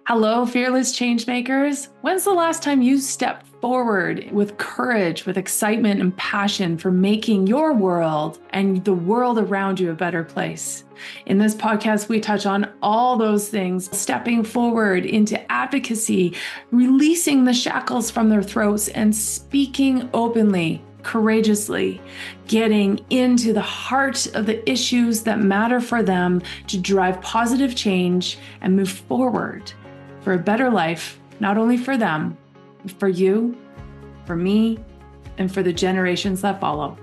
Hello, fearless changemakers. When's the last time you stepped forward with courage, with excitement and passion for making your world and the world around you a better place? In this podcast, we touch on all those things, stepping forward into advocacy, releasing the shackles from their throats, and speaking openly, courageously, getting into the heart of the issues that matter for them to drive positive change and move forward for a better life, not only for them, but for you, for me, and for the generations that follow.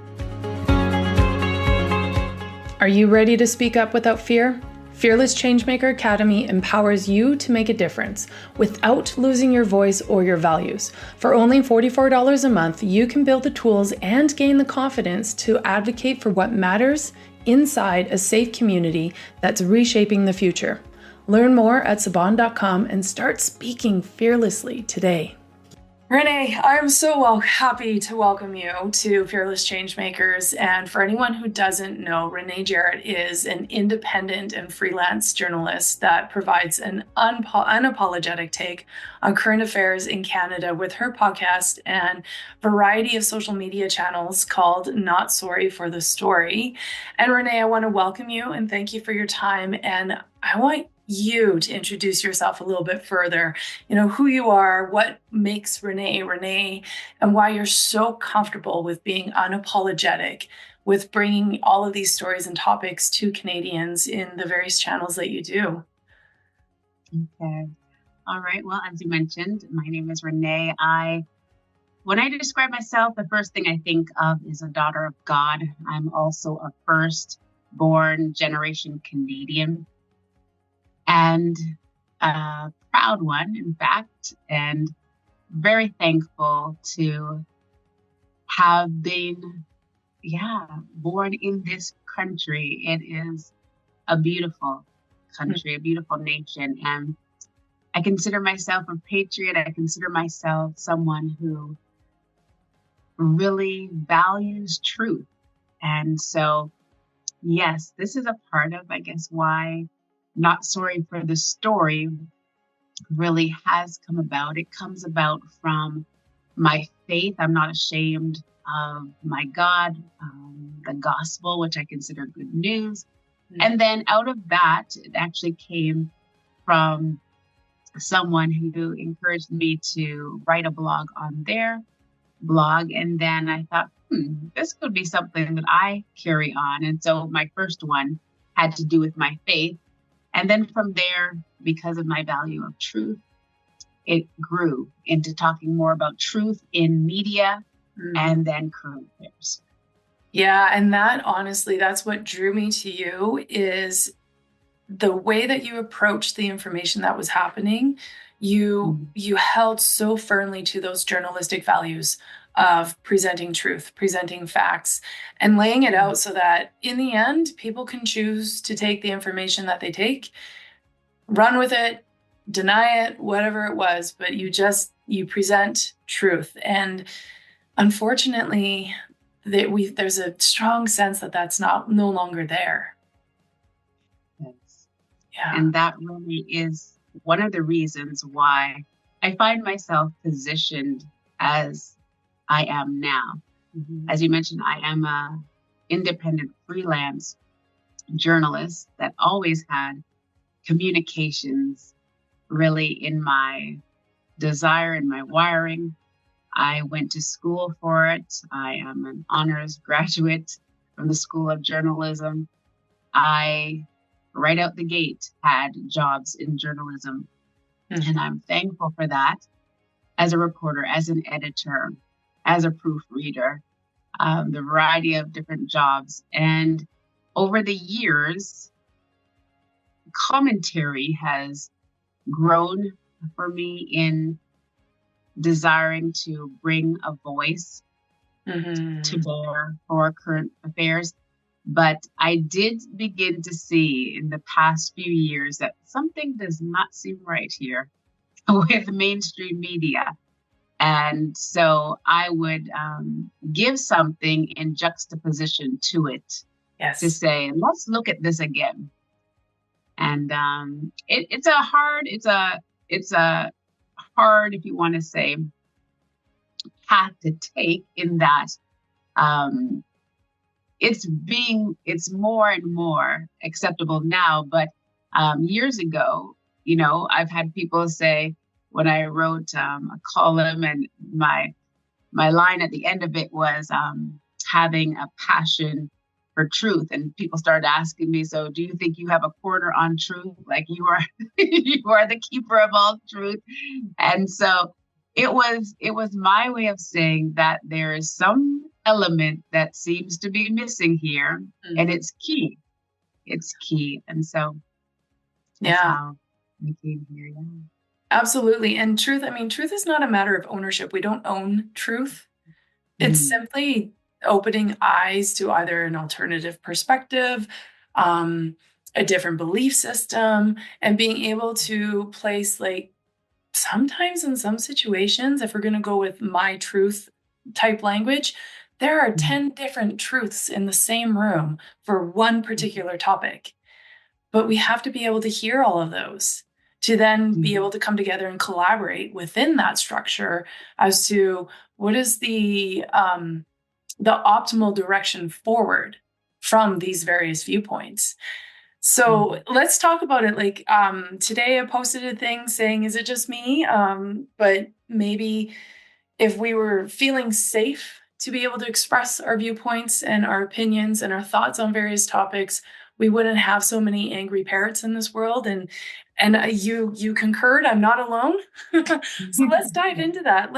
Are you ready to speak up without fear? Fearless Changemaker Academy empowers you to make a difference without losing your voice or your values. For only $44 a month, you can build the tools and gain the confidence to advocate for what matters inside a safe community that's reshaping the future. Learn more at Szabon.com and start speaking fearlessly today. Renee, I'm so happy to welcome you to Fearless Changemakers. And for anyone who doesn't know, Renee Jarrett is an independent and freelance journalist that provides an unapologetic take on current affairs in Canada with her podcast and variety of social media channels called Not Sorry for the Story. And Renee, I want to welcome you and thank you for your time. And I want you to introduce yourself a little bit further, who you are, what makes Renee, and why you're so comfortable with being unapologetic with bringing all of these stories and topics to Canadians in the various channels that you do. Okay. All right. Well, as you mentioned, my name is Renee. When I describe myself, the first thing I think of is a daughter of God. I'm also a first-born generation Canadian. And a proud one, in fact, and very thankful to have been, born in this country. It is a beautiful country, a beautiful nation. And I consider myself a patriot. I consider myself someone who really values truth. And so, yes, this is a part of, why Not Sorry for the Story really has come about. It comes about from my faith. I'm not ashamed of my God, the gospel, which I consider good news. Mm-hmm. And then out of that, it actually came from someone who encouraged me to write a blog on their blog. And then I thought, this could be something that I carry on. And so my first one had to do with my faith. And then from there, because of my value of truth, it grew into talking more about truth in media and then current affairs. Yeah, and that honestly, that's what drew me to you is the way that you approached the information that was happening. You held so firmly to those journalistic values of presenting truth, presenting facts, and laying it out so that in the end, people can choose to take the information that they take, run with it, deny it, whatever it was, but you present truth. And unfortunately, there's a strong sense that that's no longer there. Yes. Yeah. And that really is one of the reasons why I find myself positioned as I am now. Mm-hmm. As you mentioned, I am an independent freelance journalist that always had communications really in my desire and my wiring. I went to school for it. I am an honors graduate from the School of Journalism. I, right out the gate, had jobs in journalism. Mm-hmm. And I'm thankful for that as a reporter, as an editor, as a proofreader, the variety of different jobs. And over the years, commentary has grown for me in desiring to bring a voice to bear for current affairs. But I did begin to see in the past few years that something does not seem right here with mainstream media. And so I would give something in juxtaposition to it. Yes. To say, let's look at this again. And it's it's a hard, if you want to say, path to take, in that um, it's more and more acceptable now. But years ago, I've had people say, when I wrote a column, and my line at the end of it was having a passion for truth. And people started asking me, so do you think you have a corner on truth? Like you are, you are the keeper of all truth. And so it was my way of saying that there is some element that seems to be missing here, and it's key. It's key. And so that's how we came here. Yeah. Absolutely. And truth, I mean, truth is not a matter of ownership. We don't own truth. It's simply opening eyes to either an alternative perspective, a different belief system, and being able to place, like, sometimes in some situations, if we're going to go with my truth type language, there are 10 different truths in the same room for one particular topic. But we have to be able to hear all of those to then be able to come together and collaborate within that structure as to what is the optimal direction forward from these various viewpoints. So let's talk about it. Like today I posted a thing saying, is it just me? But maybe if we were feeling safe to be able to express our viewpoints and our opinions and our thoughts on various topics, we wouldn't have so many angry parrots in this world. And you concurred. I'm not alone. So let's dive into that.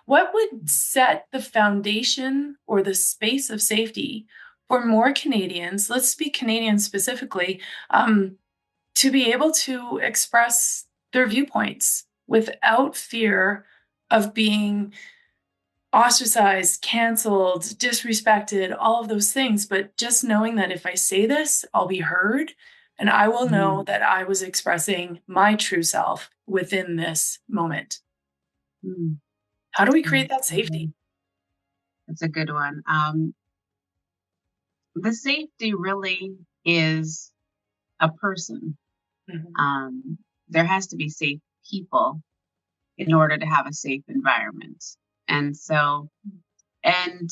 What would set the foundation or the space of safety for more Canadians? Let's speak Canadian specifically, to be able to express their viewpoints without fear of being ostracized, canceled, disrespected, all of those things. But just knowing that if I say this, I'll be heard, and I will know that I was expressing my true self within this moment. How do we create that safety? That's a good one. The safety really is a person. There has to be safe people in order to have a safe environment. And so, and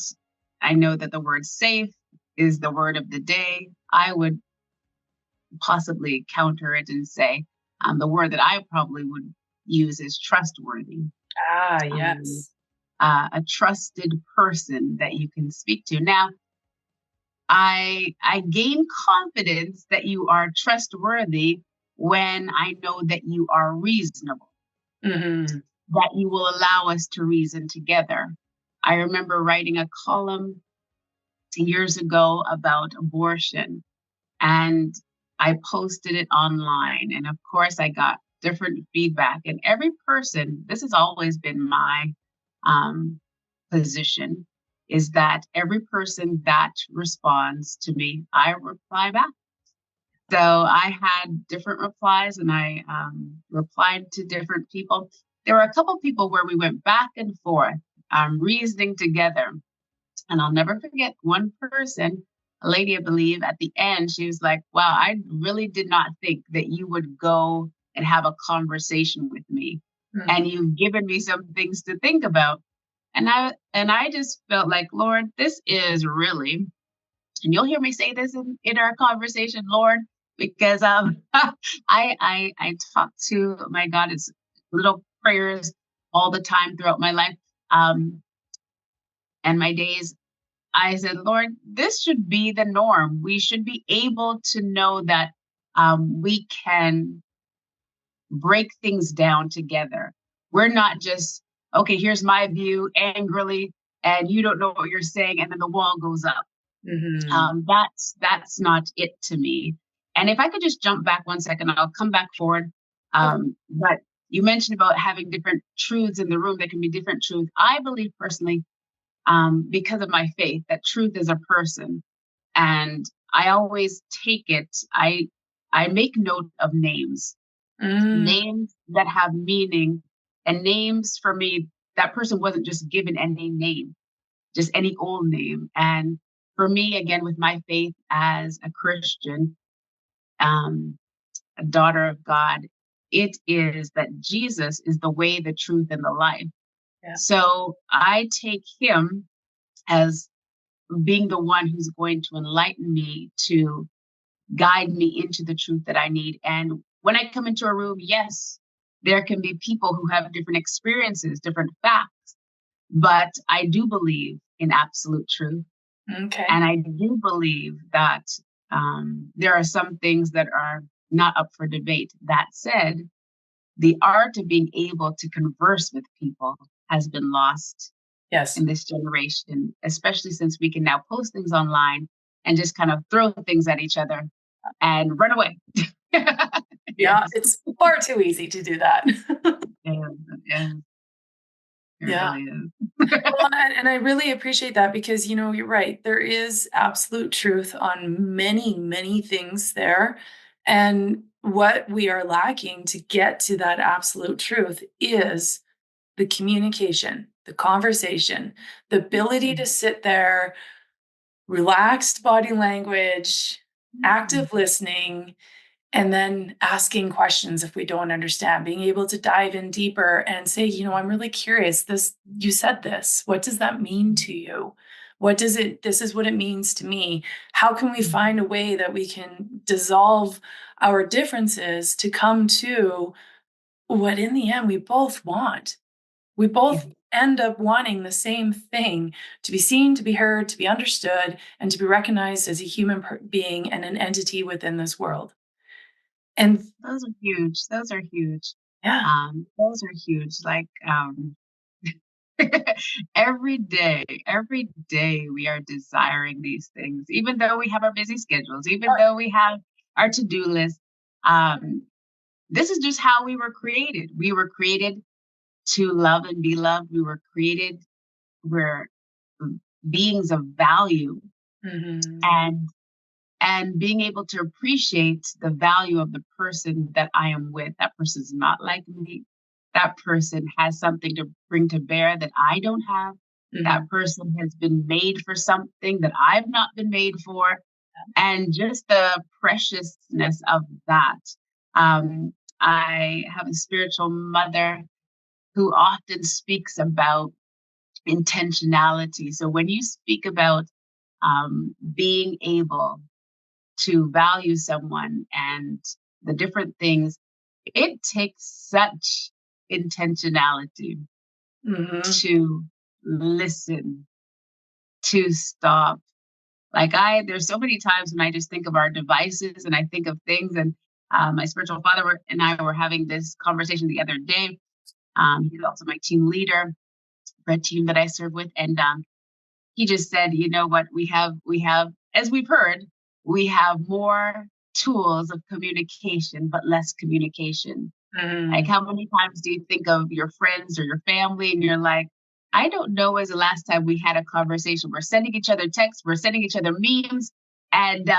I know that the word safe is the word of the day. I would possibly counter it and say the word that I probably would use is trustworthy. Yes. A trusted person that you can speak to. Now, I gain confidence that you are trustworthy when I know that you are reasonable, that you will allow us to reason together. I remember writing a column years ago about abortion, and I posted it online. And of course, I got different feedback. And every person, this has always been my position, is that every person that responds to me, I reply back. So I had different replies, and I replied to different people. There were a couple people where we went back and forth, reasoning together. And I'll never forget one person, a lady, I believe, at the end, she was like, wow, I really did not think that you would go and have a conversation with me. And you've given me some things to think about. And I just felt like, Lord, this is really, and you'll hear me say this in our conversation, Lord, because I talk to my God, it's little prayers all the time throughout my life. And my days, I said, Lord, this should be the norm. We should be able to know that we can break things down together. We're not just, okay, here's my view angrily, and you don't know what you're saying, and then the wall goes up. That's not it to me. And if I could just jump back 1 second, I'll come back forward. But you mentioned about having different truths in the room. There can be different truths. I believe personally, because of my faith, that truth is a person. And I always take it, I make note of names, names that have meaning, and names for me, that person wasn't just given any name, just any old name. And for me, again, with my faith as a Christian, a daughter of God, it is that Jesus is the way, the truth, and the life. Yeah. So I take him as being the one who's going to enlighten me, to guide me into the truth that I need. And when I come into a room, yes, there can be people who have different experiences, different facts, but I do believe in absolute truth. Okay. And I do believe that there are some things that are not up for debate. That said, the art of being able to converse with people has been lost Yes. in this generation, especially since we can now post things online and just kind of throw things at each other and run away. Yeah, Yes. it's far too easy to do that. Yeah, yeah, it Yeah. really is. Well, and I really appreciate that because, you're right. There is absolute truth on many, many things there. And what we are lacking to get to that absolute truth is the communication, the conversation, the ability to sit there, relaxed body language, active listening, and then asking questions if we don't understand, being able to dive in deeper and say, I'm really curious. You said this. What does that mean to you? This is what it means to me. How can we find a way that we can dissolve our differences to come to what in the end we both want? We Yeah, both end up wanting the same thing: to be seen, to be heard, to be understood, and to be recognized as a human being and an entity within this world. And those are huge. Those are huge. yeah. Those are huge. Like every day we are desiring these things, even though we have our busy schedules, even though we have our to-do list. Um, this is just how we were created. We were created to love and be loved. We were created, we're beings of value, Mhm. and being able to appreciate the value of the person that I am with. That person's not like me. That person has something to bring to bear that I don't have. That Mhm. person has been made for something that I've not been made for. And just the preciousness of that. I have a spiritual mother who often speaks about intentionality. So when you speak about being able to value someone and the different things, it takes such intentionality Mhm. to listen, to stop. There's so many times when I just think of our devices and I think of things, and my spiritual father and I were having this conversation the other day. He's also my team leader for a team that I serve with, and he just said, you know what, we have, as we've heard, we have more tools of communication, but less communication. Like, Mhm. how many times do you think of your friends or your family and you're like, I don't know when's the last time we had a conversation. We're sending each other texts, we're sending each other memes, and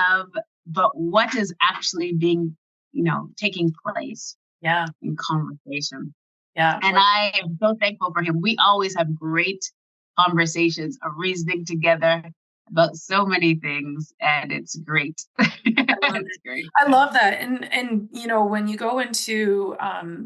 but what is actually being, taking place Yeah. in conversation? Yeah. And I am so thankful for him. We always have great conversations of reasoning together about so many things, and it's great. I love It's it. great. I love that. And when you go into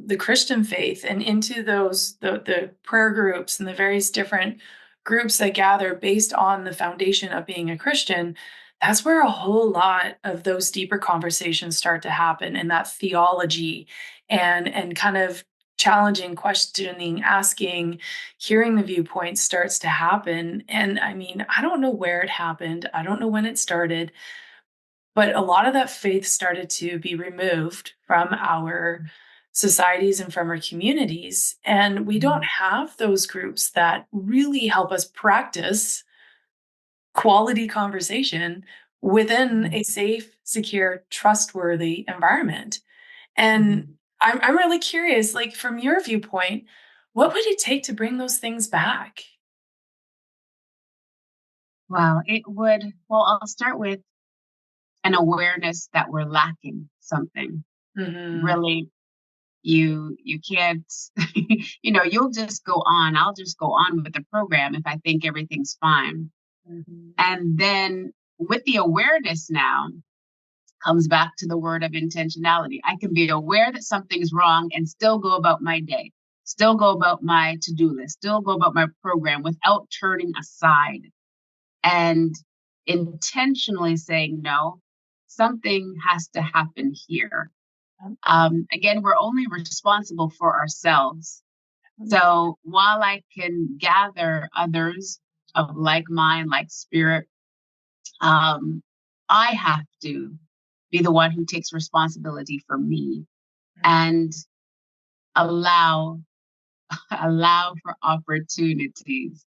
the Christian faith and into the prayer groups and the various different groups that gather based on the foundation of being a Christian, that's where a whole lot of those deeper conversations start to happen, and that theology and kind of challenging, questioning, asking, hearing the viewpoints starts to happen. And I mean, I don't know where it happened. I don't know when it started, but a lot of that faith started to be removed from our societies and from our communities. And we don't have those groups that really help us practice quality conversation within a safe, secure, trustworthy environment. And I'm really curious, like from your viewpoint, what would it take to bring those things back? Wow, it would. Well, I'll start with an awareness that we're lacking something. Hmm. Really, you can't, you'll just go on. I'll just go on with the program if I think everything's fine. Hmm. And then with the awareness now, comes back to the word of intentionality. I can be aware that something's wrong and still go about my day, still go about my to-do list, still go about my program without turning aside and intentionally saying, no, something has to happen here. Again, we're only responsible for ourselves. So while I can gather others of like mind, like spirit, I have to be the one who takes responsibility for me and allow for opportunities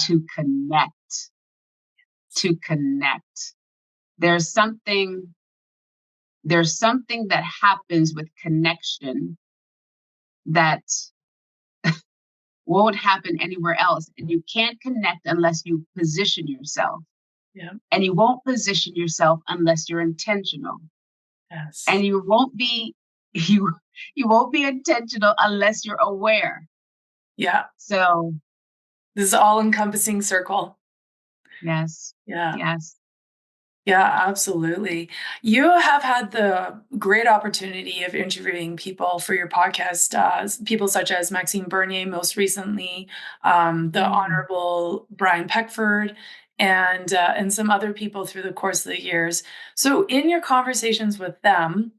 to connect. There's something that happens with connection that won't happen anywhere else. And you can't connect unless you position yourself. Yeah. And you won't position yourself unless you're intentional. Yes. And you won't be intentional unless you're aware. Yeah. So this is all-encompassing circle. Yes. Yeah. Yes. Yeah, absolutely. You have had the great opportunity of interviewing people for your podcast, people such as Maxime Bernier, most recently, the Honorable Brian Peckford, and some other people through the course of the years. So in your conversations with them,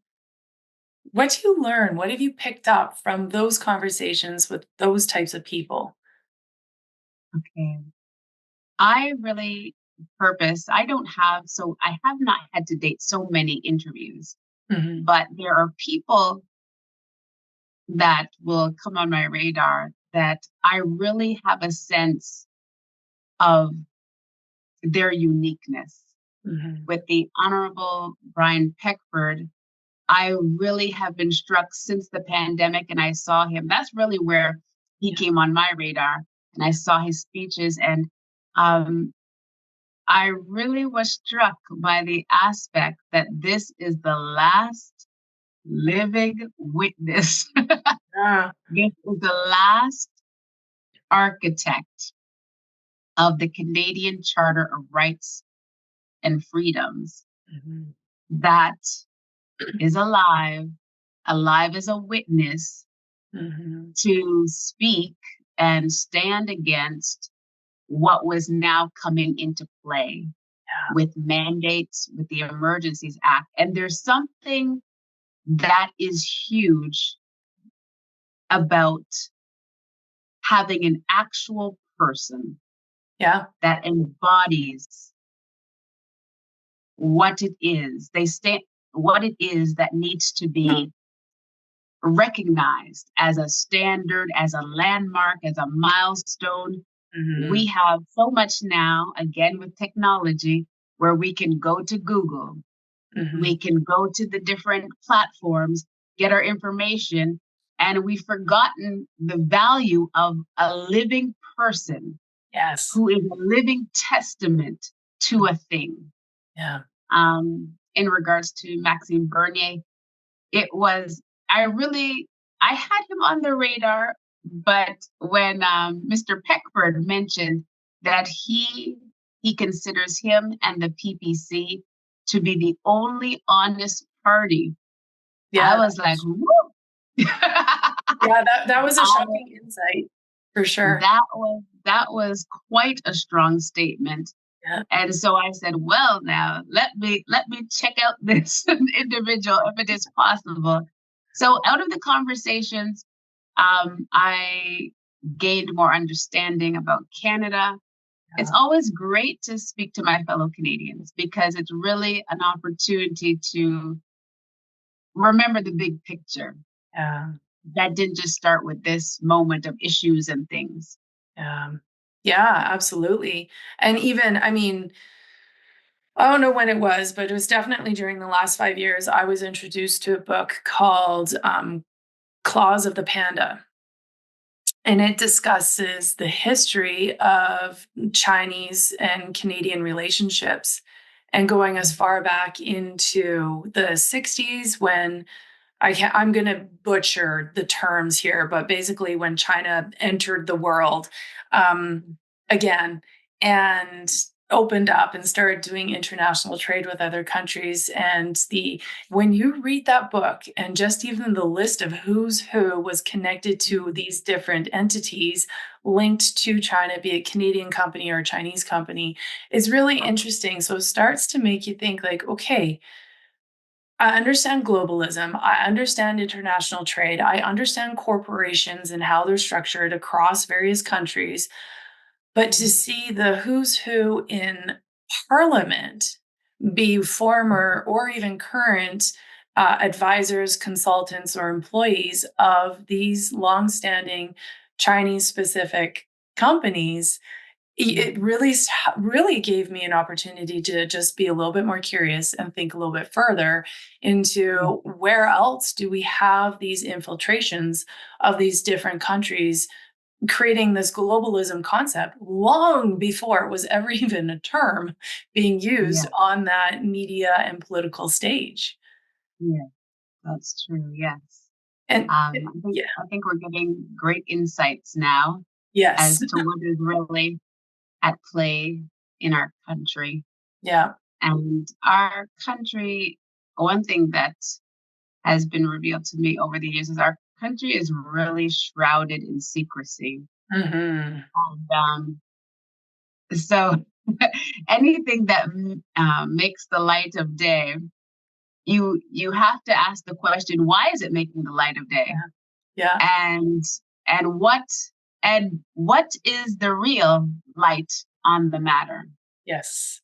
what do you learn? What have you picked up from those conversations with those types of people? Okay. I really I have not had to date so many interviews, but there are people that will come on my radar that I really have a sense of their uniqueness. With the Honorable Brian Peckford, I really have been struck since the pandemic and I saw him. That's really where he came on my radar and I saw his speeches and I really was struck by the aspect that this is the last living witness. This is the last architect of the Canadian Charter of Rights and Freedoms that is alive as a witness to speak and stand against what was now coming into play with mandates, with the Emergencies Act. And there's something that is huge about having an actual person that embodies what it is. What it is that needs to be recognized as a standard, as a landmark, as a milestone. We have so much now, again, with technology, where we can go to Google, we can go to the different platforms, get our information, and we've forgotten the value of a living person who is a living testament to a thing. In regards to Maxime Bernier, I had him on the radar, but when Mr. Peckford mentioned that he considers him and the PPC to be the only honest party, I was like, whoop. That was a shocking insight, for sure. That was quite a strong statement. And so I said, well, now let me check out this individual if it is possible. So out of the conversations, I gained more understanding about Canada. It's always great to speak to my fellow Canadians because it's really an opportunity to remember the big picture. That didn't just start with this moment of issues and things. Yeah, absolutely. And even, I mean, I don't know when it was, but it was definitely during the last 5 years, I was introduced to a book called Claws of the Panda. And it discusses the history of Chinese and Canadian relationships and going as far back into the 60s when I'm going to butcher the terms here, but basically when China entered the world again. And opened up and started doing international trade with other countries. And when you read that book and just even the list of who's who was connected to these different entities linked to China, be it Canadian company or Chinese company, is really interesting. So it starts to make you think like, okay, I understand globalism. I understand international trade. I understand corporations and how they're structured across various countries. But to see the who's who in parliament be former or even current advisors, consultants, or employees of these longstanding Chinese specific companies, it really gave me an opportunity to just be a little bit more curious and think a little bit further into where else do we have these infiltrations of these different countries creating this globalism concept long before it was ever even a term being Yeah. used on that media and political stage. Yeah. That's true. Yes. And yeah, I think we're getting great insights now yes, as to what is really at play in our country. yeah, And our country, one thing that has been revealed to me over the years is our country is really shrouded in secrecy. hmm, And so anything that makes the light of day, you have to ask the question, why is it making the light of day? yeah, yeah, And and what what is the real light on the matter? yes,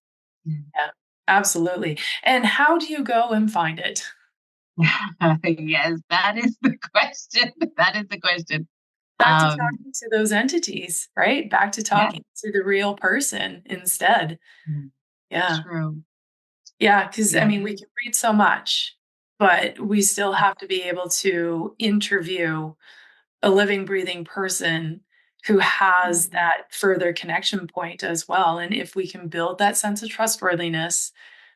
Mm. yeah, absolutely. And how do you go and find it? Yes, that is the question. That is the question. Back to Um, talking to those entities, right? Back to yeah, talking to the real person instead. mm, Yeah. true. Yeah, because I Yeah, mean, we can read so much, but we still have to be able to interview a living, breathing person who has mm, that further connection point as well. And if we can build that sense of trustworthiness,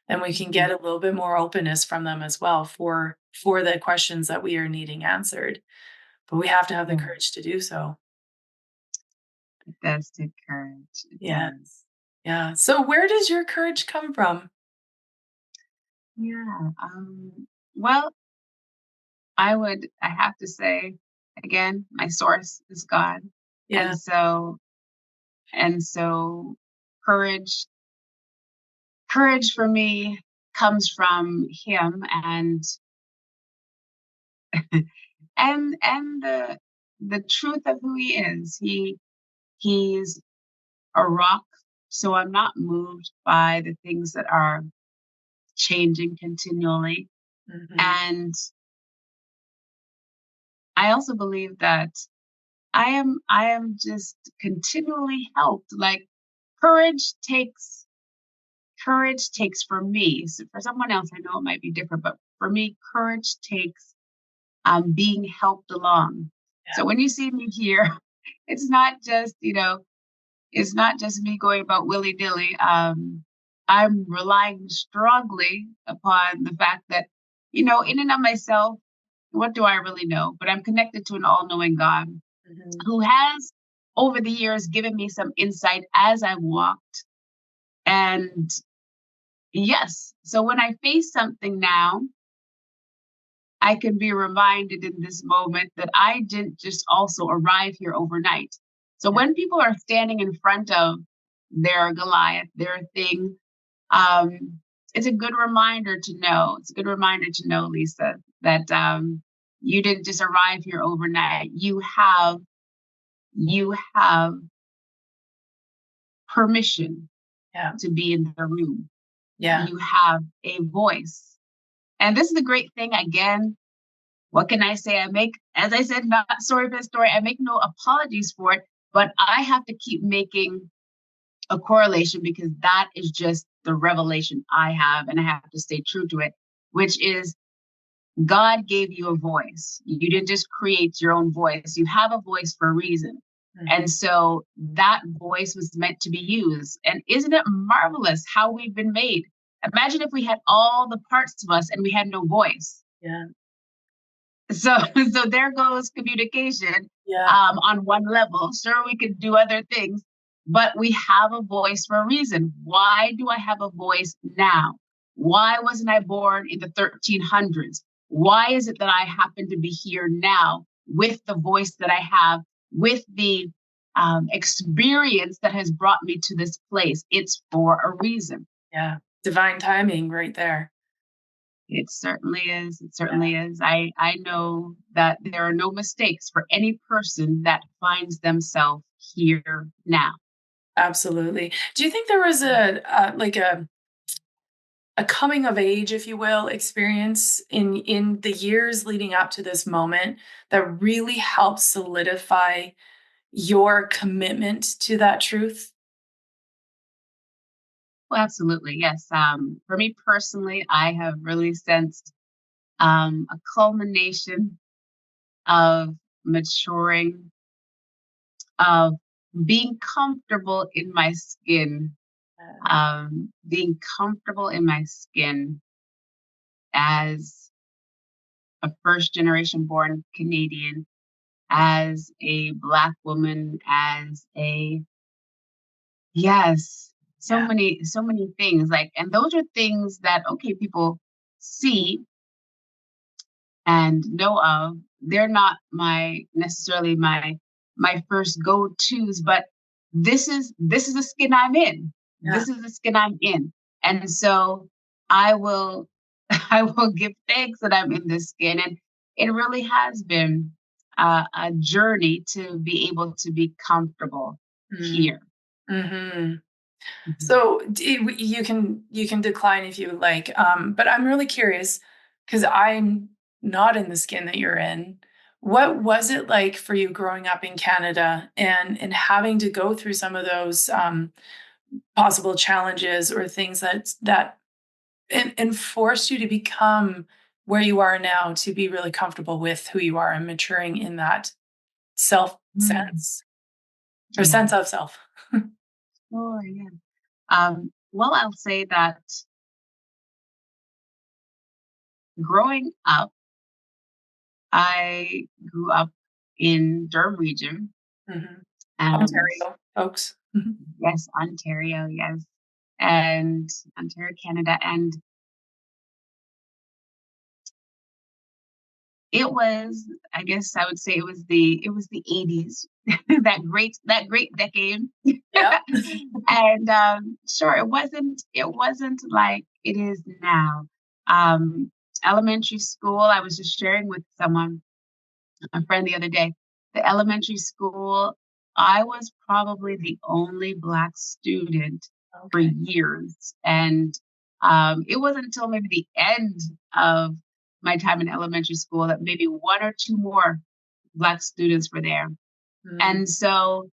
then we can mhm, get a little bit more openness from them as well for the questions that we are needing answered. But we have to have the yeah, courage to do so. it does take courage. It does. Yes. Yeah. So where does your courage come from? Yeah. Well, I have to say again, my source is God. And Yeah. so, and so courage, courage for me comes from him and the truth of who he is. He's a rock, so I'm not moved by the things that are changing continually. Hmm. And I also believe that I am just continually helped. Like courage takes courage takes for me. So for someone else, I know it might be different, but for me, courage takes being helped along. Yeah. So when you see me here, it's not just, it's not just me going about willy nilly. I'm relying strongly upon the fact that, in and of myself, what do I really know? But I'm connected to an all knowing God Hmm. who has, over the years, given me some insight as I've walked. And yes, so when I face something now, I can be reminded in this moment that I didn't just also arrive here overnight. So Yeah. when people are standing in front of their Goliath, their thing, um, it's a good reminder to know. It's a good reminder to know, Lisa, that you didn't just arrive here overnight. You have permission Yeah. to be in the room. Yeah. You have a voice. And this is the great thing again. What can I say? As I said, not sorry for the story. I make no apologies for it, but I have to keep making a correlation because that is just the revelation I have, and I have to stay true to it, which is God gave you a voice. You didn't just create your own voice. You have a voice for a reason. Mhm. And so that voice was meant to be used. And isn't it marvelous how we've been made? Imagine if we had all the parts of us and we had no voice. Yeah. So, so there goes communication Yeah. on one level. Sure, we could do other things, but we have a voice for a reason. Why do I have a voice now? Why wasn't I born in the 1300s? Why is it that I happen to be here now with the voice that I have, with the experience that has brought me to this place? It's for a reason. Yeah. Divine timing right there. It certainly is. It certainly is. I know that there are no mistakes for any person that finds themselves here now. Absolutely. Do you think there was a coming of age, if you will, experience in the years leading up to this moment that really helped solidify your commitment to that truth? Well, absolutely. Yes. For me personally, I have really sensed a culmination of maturing, of being comfortable in my skin, being comfortable in my skin as a first generation born Canadian, as a Black woman, as a, yes, Yeah. so many things. Like, and those are things that, okay, people see and know of. They're not my necessarily my first go-tos, but this is the skin I'm in. Yeah. This is the skin I'm in. And so I will I will give thanks that I'm in this skin. And it really has been a journey to be able to be comfortable here. Mm-hmm. Mhm. So you can decline if you like, but I'm really curious because I'm not in the skin that you're in. What was it like for you growing up in Canada and having to go through some of those possible challenges or things that forced you to become where you are now to be really comfortable with who you are and maturing in that self Mm. sense or Yeah. sense of self? Sure, yeah. Well, I'll say that growing up, I grew up in Durham region, Mhm. and Ontario, folks. Mhm. yes, Ontario, yes, and Ontario, Canada, and it was, I guess I would say it was the 80s, that great decade. Yep. And sure, it wasn't like it is now. Um, Elementary school, I was just sharing with someone, a friend the other day, the elementary school, I was probably the only Black student for Okay. years. And it wasn't until maybe the end of my time in elementary school that maybe one or two more Black students were there. Mm. And so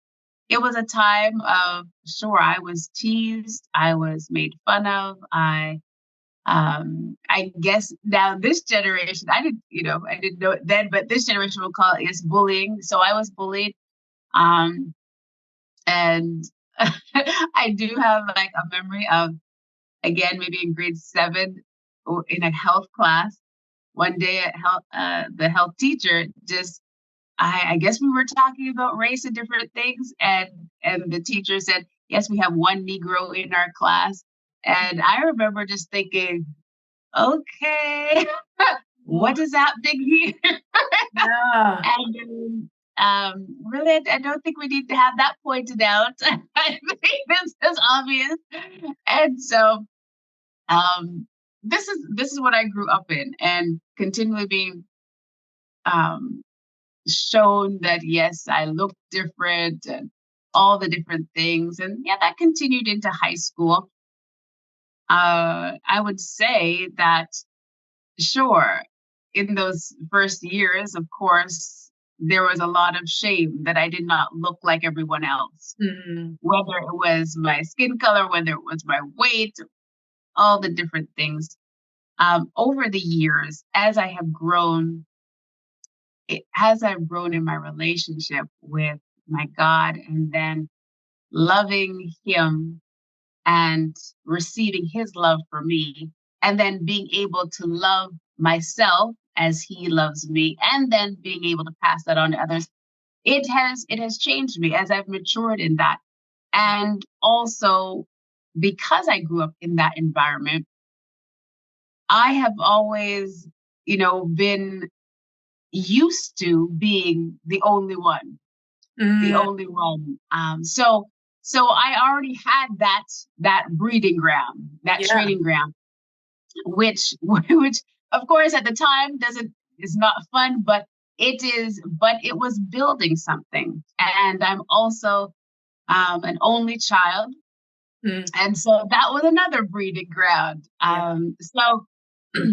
it was a time of, sure, I was teased, I was made fun of, I guess now this generation, I didn't know it then, but this generation will call it is bullying. So I was bullied. Um, and I do have like a memory of, again, maybe in grade seven or in a health class, one day at the health teacher just, I guess we were talking about race and different things. And the teacher said, yes, we have one Negro in our class. And I remember just thinking, okay, Oh, what is happening here? yeah. And really, I don't think we need to have that pointed out. I think this is obvious. And so this is what I grew up in, and continually being um, shown that yes, I look different and all the different things. And yeah, that continued into high school. I would say that sure, in those first years, of course, there was a lot of shame that I did not look like everyone else, Mhm. whether it was my skin color, whether it was my weight, all the different things. Over the years, as I've grown in my relationship with my God, and then loving Him and receiving His love for me, and then being able to love myself as He loves me, and then being able to pass that on to others. It has changed me as I've matured in that. And also, because I grew up in that environment, I have always, been used to being the only one, the Mm, only one. So I already had that breeding ground, that yeah. training ground, which of course at the time doesn't is not fun, but it was building something. And I'm also an only child. Mm, And so that was another breeding ground. yeah. So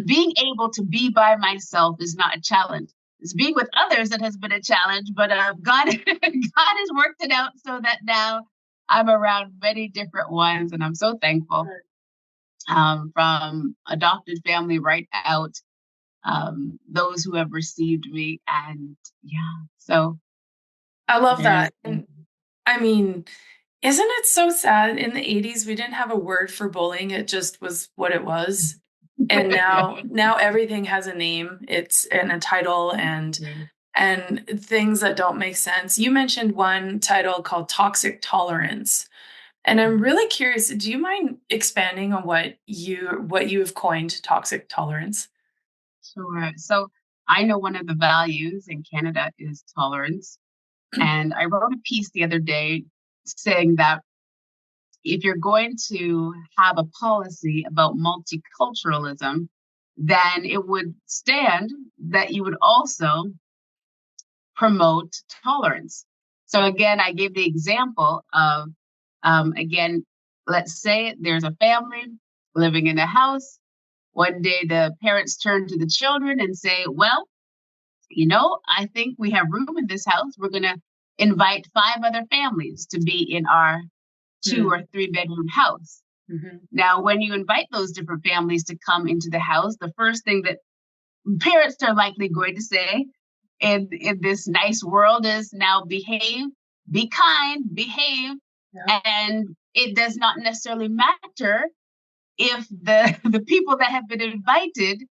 being able to be by myself is not a challenge. It's being with others that has been a challenge, but God, God has worked it out so that now I'm around many different ones, and I'm so thankful. From adopted family right out, those who have received me, and yeah, so I love there's that. And I mean, isn't it so sad? In the 80s, we didn't have a word for bullying. It just was what it was. And now everything has a name. It's and a title and things that don't make sense. You mentioned one title called toxic tolerance. And I'm really curious, do you mind expanding on what you have coined toxic tolerance? sure. So I know one of the values in Canada is tolerance. And I wrote a piece the other day saying that if you're going to have a policy about multiculturalism, then it would stand that you would also promote tolerance. So again, I gave the example of, again, let's say there's a family living in a house. One day the parents turn to the children and say, well, I think we have room in this house. We're going to invite 5 other families to be in our 2 or 3 bedroom house. Mm-hmm. Now, when you invite those different families to come into the house, the first thing that parents are likely going to say in this nice world is now behave, be kind, behave. Yeah. And it does not necessarily matter if the people that have been invited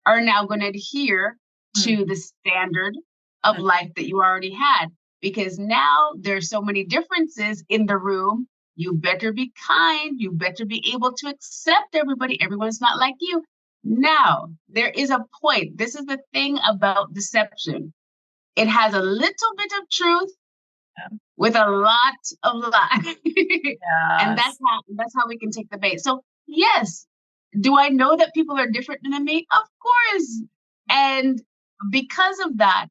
are now going to adhere to the standard of life that you already had, because now there's so many differences in the room. You better be kind, you better be able to accept everybody. Everyone's not like you. Now there is a point. This is the thing about deception. It has a little bit of truth with a lot of lie. And Yes. that's how we can take the bait. So yes, do I know that people are different than me? Of course. And because of that,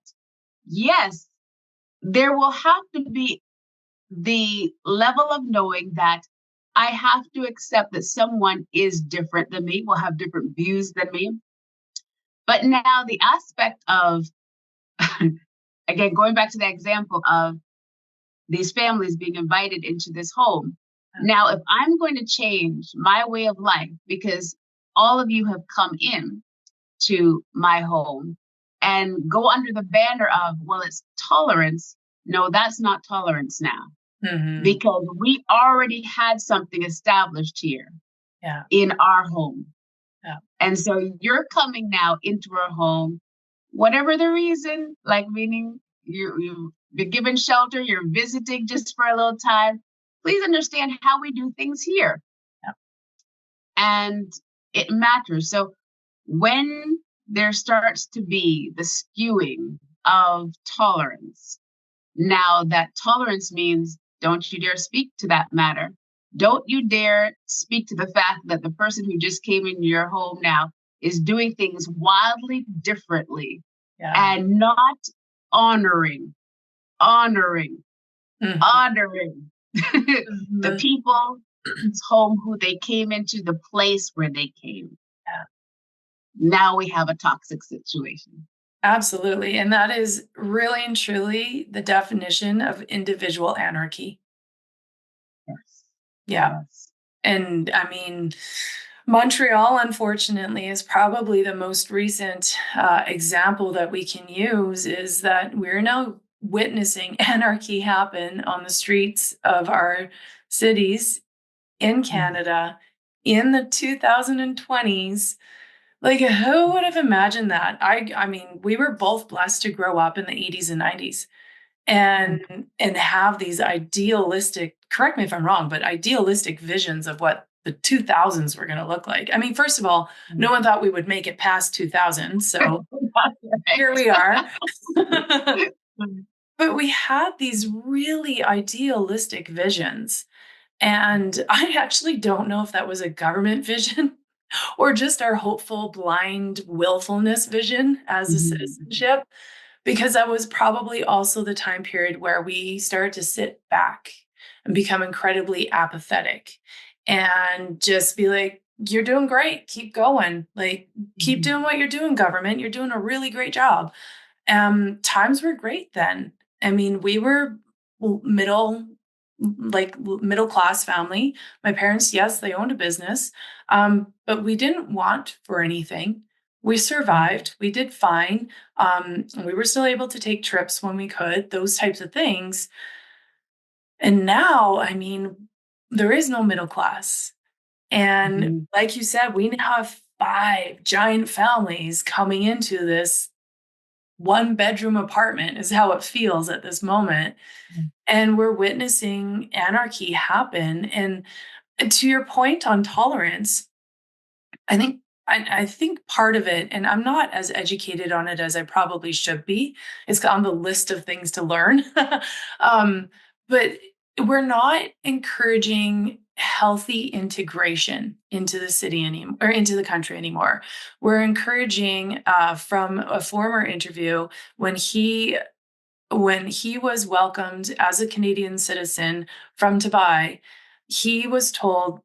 yes, there will have to be the level of knowing that I have to accept that someone is different than me, will have different views than me. But now the aspect of, again, going back to the example of these families being invited into this home. Now, if I'm going to change my way of life because all of you have come in to my home and go under the banner of, well, it's tolerance. No, that's not tolerance now, Mm-hmm. because we already had something established here Yeah. in our home. Yeah. And so you're coming now into our home, whatever the reason, like meaning you've been given shelter, you're visiting just for a little time. Please understand how we do things here. Yeah. And it matters. So when there starts to be the skewing of tolerance, now that tolerance means don't you dare speak to that matter. Don't you dare speak to the fact that the person who just came into your home now is doing things wildly differently Yeah. and not honoring, honoring, Mm-hmm. honoring the Mm-hmm. people home who they came into, the place where they came. Yeah. Now we have a toxic situation. Absolutely. And that is really and truly the definition of individual anarchy. Yes. Yeah. Yes. And I mean, Montreal, unfortunately, is probably the most recent example that we can use is that we're now witnessing anarchy happen on the streets of our cities in Canada in the 2020s. Like, who would have imagined that? I mean, we were both blessed to grow up in the 80s and 90s. and have these idealistic, correct me if I'm wrong, but idealistic visions of what the 2000s were going to look like. I mean, first of all, no one thought we would make it past 2000. So here we are. But we had these really idealistic visions. And I actually don't know if that was a government vision or just our hopeful, blind willfulness vision as a citizenship, because that was probably also the time period where we started to sit back and become incredibly apathetic and just be like, you're doing great. Keep going. Like, keep doing what you're doing, government. You're doing a really great job. Times were great then. I mean, we were middle class family. My parents, yes, they owned a business, but we didn't want for anything. We survived. We did fine. We were still able to take trips when we could, those types of things. And now, I mean, there is no middle class. And like you said, we now have 5 giant families coming into this 1-bedroom apartment is how it feels at this moment. And we're witnessing anarchy happen. And to your point on tolerance, I think part of it, and I'm not as educated on it as I probably should be, it's on the list of things to learn. But we're not encouraging healthy integration into the city anymore, or into the country anymore. We're encouraging, from a former interview, when he was welcomed as a Canadian citizen from Dubai, he was told,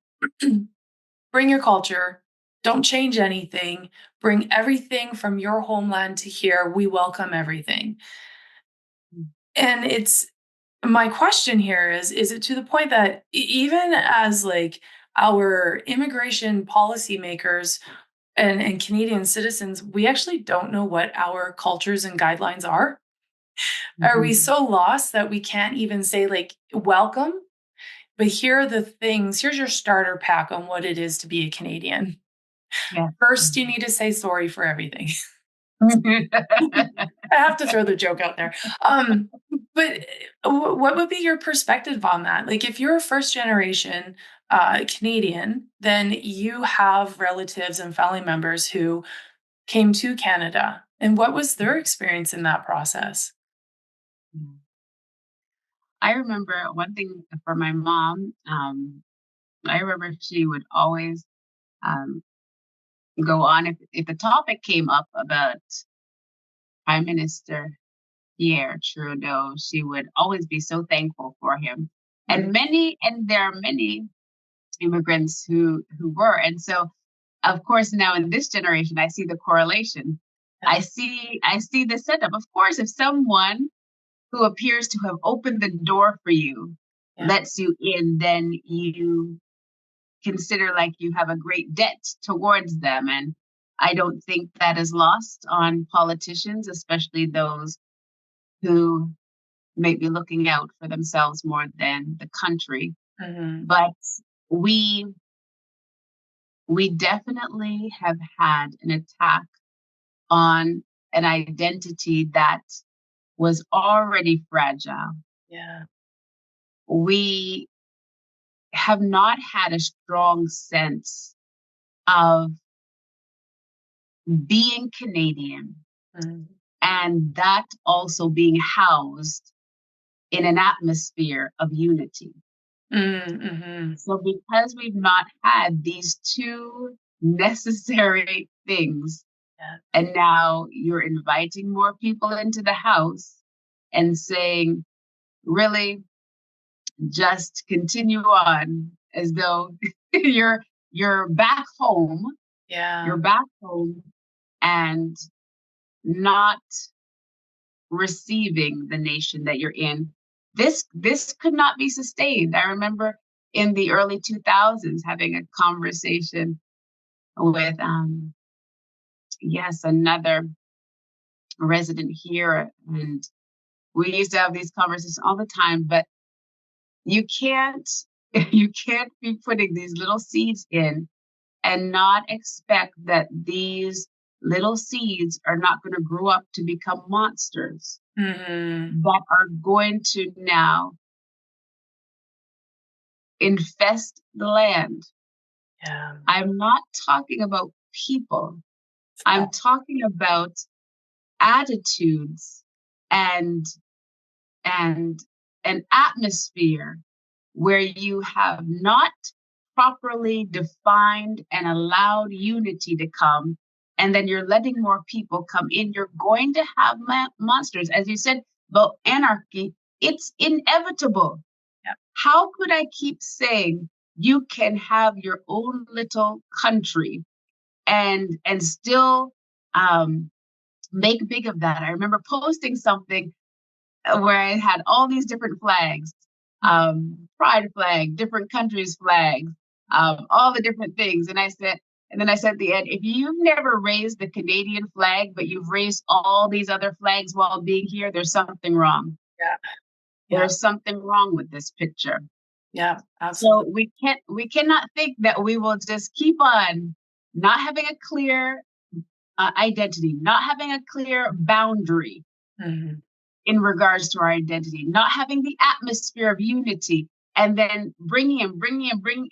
bring your culture, don't change anything, bring everything from your homeland to here. We welcome everything. And it's my question here is it to the point that even as like our immigration policymakers and Canadian citizens, we actually don't know what our cultures and guidelines are? Are we so lost that we can't even say like, welcome, but here are the things, here's your starter pack on what it is to be a Canadian. Yeah. First, you need to say sorry for everything. I have to throw the joke out there. But what would be your perspective on that? Like, if you're a first generation Canadian, then you have relatives and family members who came to Canada. And what was their experience in that process? I remember one thing for my mom. I remember she would always go on if the topic came up about Prime Minister Pierre Trudeau. She would always be so thankful for him, and there are many immigrants who were, and so of course now in this generation I see the correlation. I see the setup. Of course, if someone who appears to have opened the door for you lets you in, then you consider like you have a great debt towards them. And I don't think that is lost on politicians, especially those who may be looking out for themselves more than the country. But we definitely have had an attack on an identity that was already fragile. Yeah. We have not had a strong sense of being Canadian, and that also being housed in an atmosphere of unity. So because we've not had these two necessary things, and now you're inviting more people into the house and saying, really, just continue on as though you're back home. Yeah. You're back home and not receiving the nation that you're in. This could not be sustained. I remember in the early 2000s having a conversation with another resident here, and we used to have these conversations all the time, but you can't be putting these little seeds in and not expect that these little seeds are not going to grow up to become monsters Mm-hmm. that are going to now infest the land. Yeah. I'm not talking about people. Yeah. I'm talking about attitudes and and an atmosphere where you have not properly defined and allowed unity to come, and then you're letting more people come in, you're going to have monsters. As you said about anarchy, it's inevitable. Yeah. How could I keep saying you can have your own little country and still make big of that? I remember posting something where I had all these different flags, pride flag, different countries' flags, all the different things. And then I said at the end, if you've never raised the Canadian flag, but you've raised all these other flags while being here, there's something wrong. Yeah. Yeah. There's something wrong with this picture. Yeah, So absolutely. we cannot think that we will just keep on not having a clear identity, not having a clear boundary Mm-hmm. in regards to our identity, not having the atmosphere of unity, and then bringing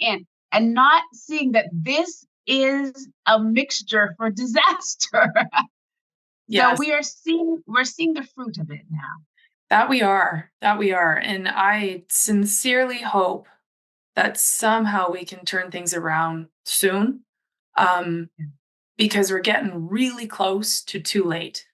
in, and not seeing that this is a mixture for disaster. So Yes, we're seeing the fruit of it now. that we are. That we are. And I sincerely hope that somehow we can turn things around soon. Because we're getting really close to too late.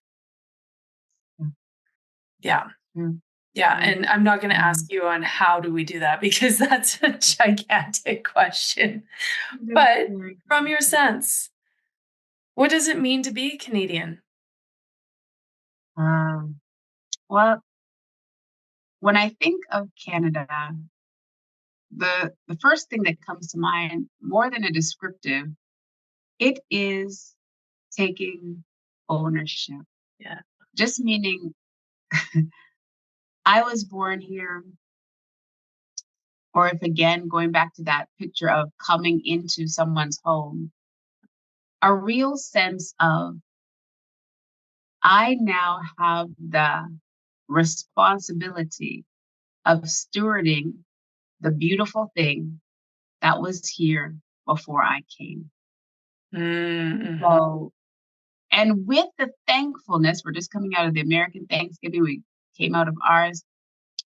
Yeah. Mm. Yeah. And I'm not going to ask you on how do we do that, because that's a gigantic question. But from your sense, what does it mean to be Canadian? Well, when I think of Canada, the first thing that comes to mind, more than a descriptive, it is taking ownership. Yeah. Just meaning I was born here, or if again, going back to that picture of coming into someone's home, a real sense of I now have the responsibility of stewarding the beautiful thing that was here before I came. Mm-hmm. So, and with the thankfulness, we're just coming out of the American Thanksgiving. We came out of ours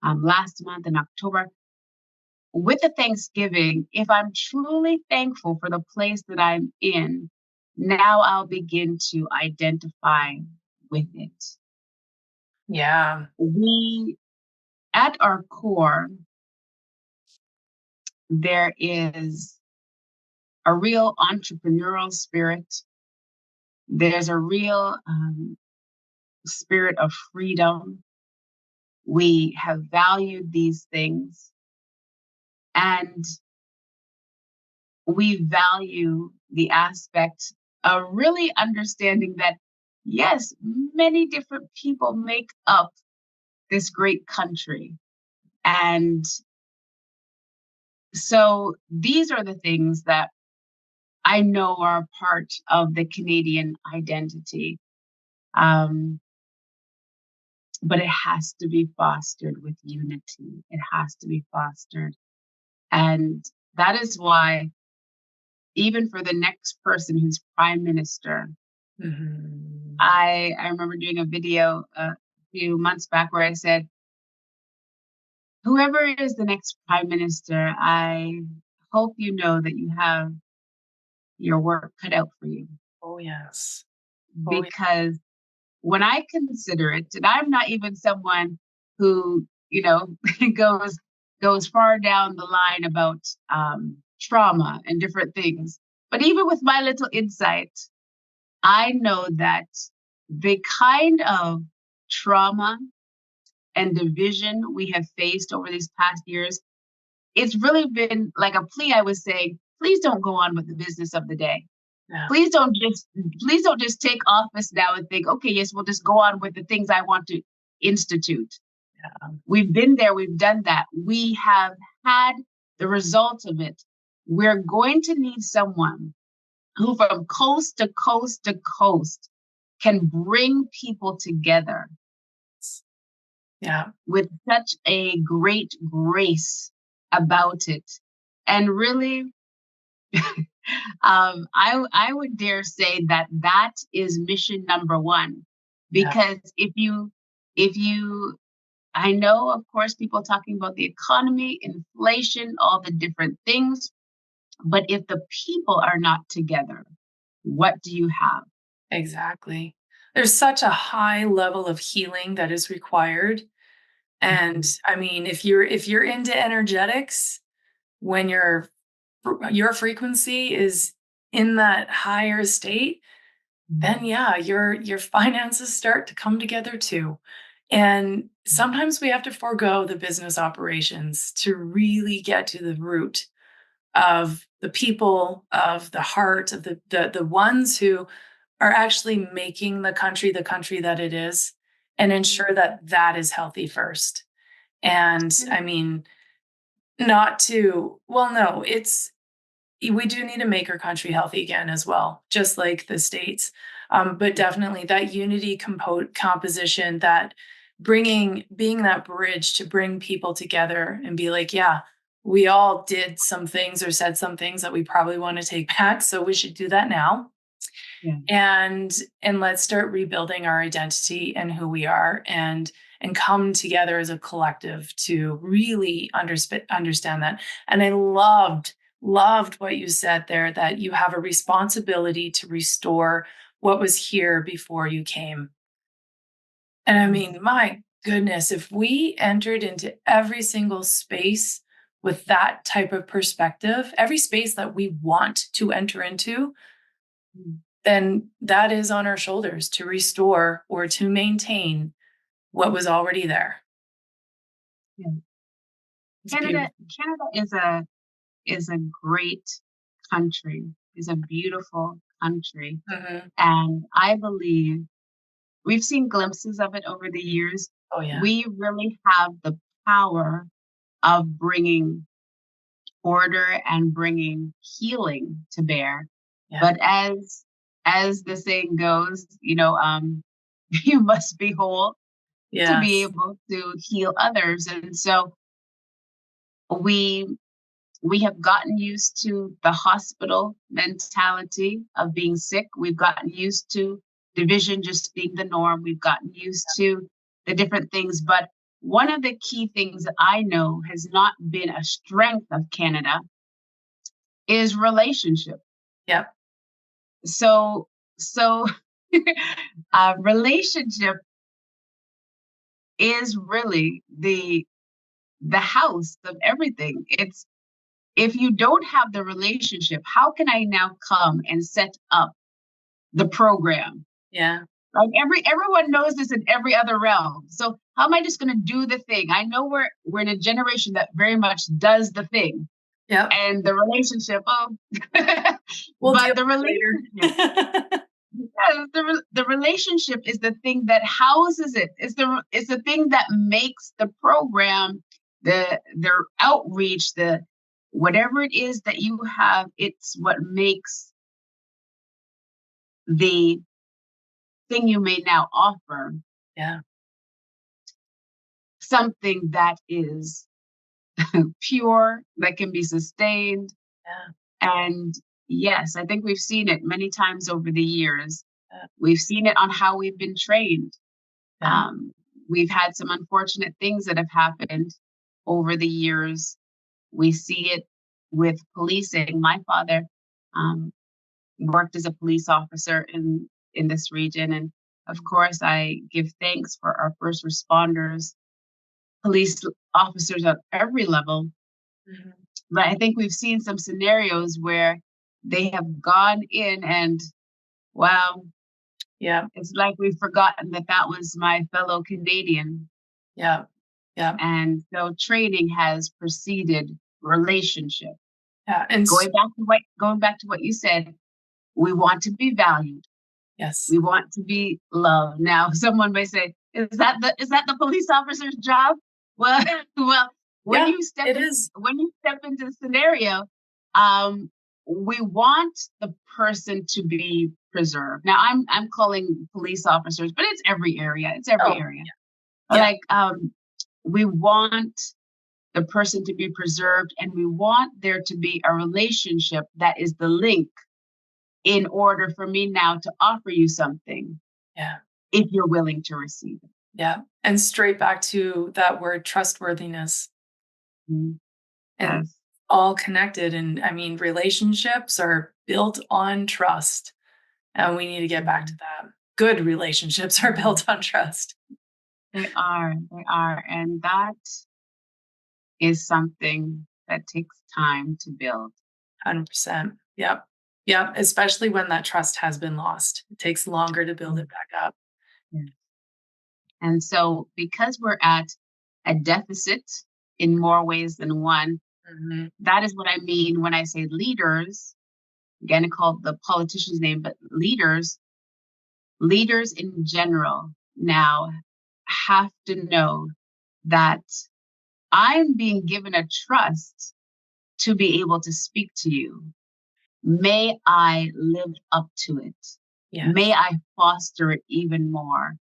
last month in October. With the Thanksgiving, if I'm truly thankful for the place that I'm in, now I'll begin to identify with it. Yeah. We, at our core, there is a real entrepreneurial spirit. There's a real spirit of freedom. We have valued these things, and we value the aspect of really understanding that, yes, many different people make up this great country. And so these are the things that I know are part of the Canadian identity. But it has to be fostered with unity. It has to be fostered. And that is why, even for the next person who's prime minister, Mm-hmm. I remember doing a video a few months back where I said, whoever is the next prime minister, I hope you know that you have your work cut out for you. Oh, yes. Because when I consider it, and I'm not even someone who, goes far down the line about trauma and different things. But even with my little insight, I know that the kind of trauma and division we have faced over these past years, it's really been like a plea. I was saying, please don't go on with the business of the day. Yeah. Please don't just take office now and think, okay, yes, we'll just go on with the things I want to institute. Yeah. We've been there, we've done that. We have had the results of it. We're going to need someone who from coast to coast to coast can bring people together Yeah, with such a great grace about it. And really, I would dare say that that is mission number one, yeah, because if you I know, of course, people talking about the economy, inflation, all the different things, but if the people are not together, what do you have? exactly. There's such a high level of healing that is required. And Mhm. I mean, if you're into energetics, when your frequency is in that higher state, then Mhm. yeah, your finances start to come together too. And sometimes we have to forego the business operations to really get to the root of the people, of the heart, of the ones who are actually making the country that it is, and ensure that that is healthy first. And I mean, not to, well, no, it's, we do need to make our country healthy again as well, just like the states. But definitely that unity composition, that being that bridge to bring people together and be like, yeah, we all did some things or said some things that we probably want to take back. So we should do that now. Yeah. And let's start rebuilding our identity and who we are, and come together as a collective to really understand that. And I loved what you said there, that you have a responsibility to restore what was here before you came. And I Yes. mean, my goodness, if we entered into every single space with that type of perspective, every space that we want to enter into, Mm. then that is on our shoulders to restore or to maintain what was already there. Yeah. It's Canada, beautiful. Canada is a great country, is a beautiful country. Mhm. And I believe we've seen glimpses of it over the years. Oh, yeah. We really have the power of bringing order and bringing healing to bear. Yeah. But as the saying goes, you must be whole to be Yes. able to heal others. And so we we have gotten used to the hospital mentality of being sick. We've gotten used to division just being the norm. We've gotten used to the different things. But one of the key things that I know has not been a strength of Canada is relationship. Yep. So relationship is really the house of everything. It's if you don't have the relationship, how can I now come and set up the program? Yeah. Like everyone knows this in every other realm. So how am I just going to do the thing? I know we're in a generation that very much does the thing, Yep. and the relationship. Oh, We'll deal but the with relationship, it later. yeah, the relationship is the thing that houses it. It's the thing that makes the program, their outreach, the whatever it is that you have. It's what makes the thing you may now offer Yeah. something that is pure, that can be sustained. Yeah. And yes, I think we've seen it many times over the years. Yeah. We've seen it on how we've been trained. Yeah. We've had some unfortunate things that have happened over the years. We see it with policing. My father um, worked as a police officer in this region, and of course, I give thanks for our first responders, police officers at every level. Mhm. But I think we've seen some scenarios where they have gone in and wow, Yeah. it's like we've forgotten that that was my fellow Canadian. Yeah. Yeah. And so training has preceded relationship. Yeah. And Going back to what you said, we want to be valued. yes. We want to be loved. Now, someone may say, "Is that the police officer's job?" Well, well, when Yeah, you step it in, is. when you step into the scenario, um, we want the person to be preserved. Now I'm calling police officers, but it's every area. It's every Oh, area. yeah. Like we want the person to be preserved, and we want there to be a relationship that is the link in order for me now to offer you something. Yeah. If you're willing to receive it. Yeah. And straight back to that word trustworthiness. Mm-hmm. And Yes. all connected. And I mean, relationships are built on trust. And we need to get back to that. Good relationships are built on trust. They are. And that is something that takes time to build. 100%. Yep. Yep. Especially when that trust has been lost. It takes longer to build it back up. Yeah. And so because we're at a deficit in more ways than one, that is what I mean when I say leaders, again, called the politician's name, but leaders in general now have to know that I'm being given a trust to be able to speak to you. May I live up to it? Yes. May I foster it even more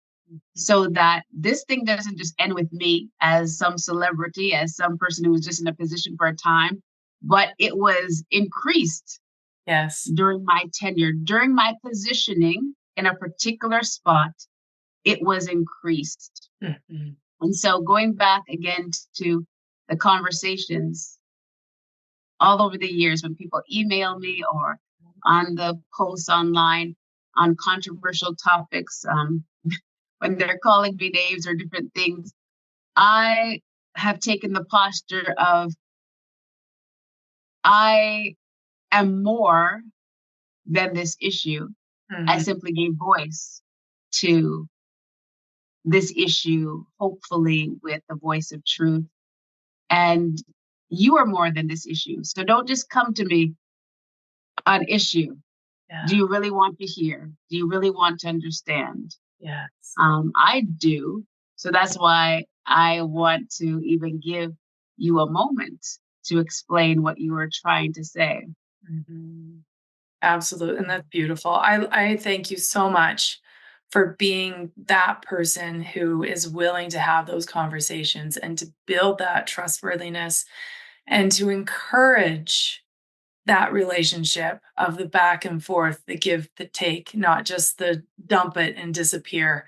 so that this thing doesn't just end with me as some celebrity, as some person who was just in a position for a time, but it was increased. Yes. During my tenure, during my positioning in a particular spot, it was increased. Mm-hmm. And so going back again to the conversations all over the years when people email me or on the posts online on controversial topics, when they're calling me names or different things, I have taken the posture of I am more than this issue. Mm-hmm. I simply gave voice to this issue, hopefully with the voice of truth. And you are more than this issue. So don't just come to me on issue. Yeah. Do you really want to hear? Do you really want to understand? Yes. I do. So that's why I want to even give you a moment to explain what you were trying to say. Mm-hmm. Absolutely. And that's beautiful. I thank you so much for being that person who is willing to have those conversations and to build that trustworthiness and to encourage that relationship of the back and forth, the give, the take, not just the dump it and disappear.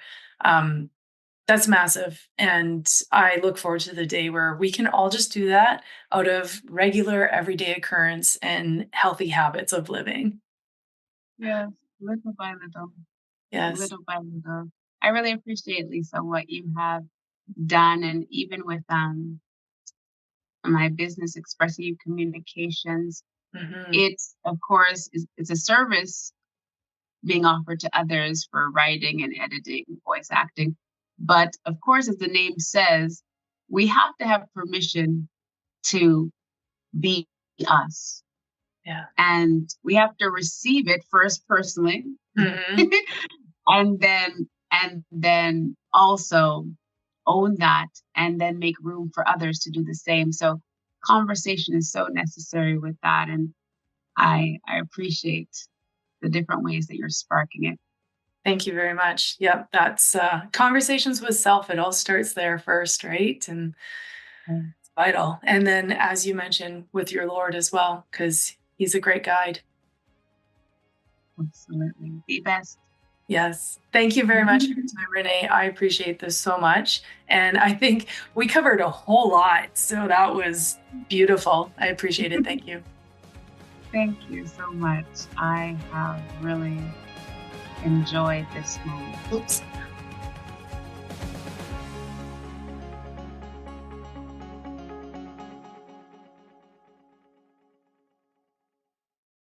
That's massive. And I look forward to the day where we can all just do that out of regular everyday occurrence and healthy habits of living. Yes, little by little. Yes. Little by little. I really appreciate, Lisa, what you have done. And even with my business, Expressive Communications, it's, of course, it's a service being offered to others for writing and editing, voice acting. But of course, as the name says, we have to have permission to be us. Yeah. And we have to receive it first personally. and then also own that and then make room for others to do the same. So conversation is so necessary with that. And I appreciate the different ways that you're sparking it. Thank you very much. Yep. That's conversations with self. It all starts there first, right? And it's vital. And then, as you mentioned, with your Lord as well, because he's a great guide. Absolutely. The best. Yes. Thank you very much for your time, Renee. I appreciate this so much. And I think we covered a whole lot. So that was beautiful. I appreciate it. Thank you. Thank you so much. I have really enjoyed this moment. Oops.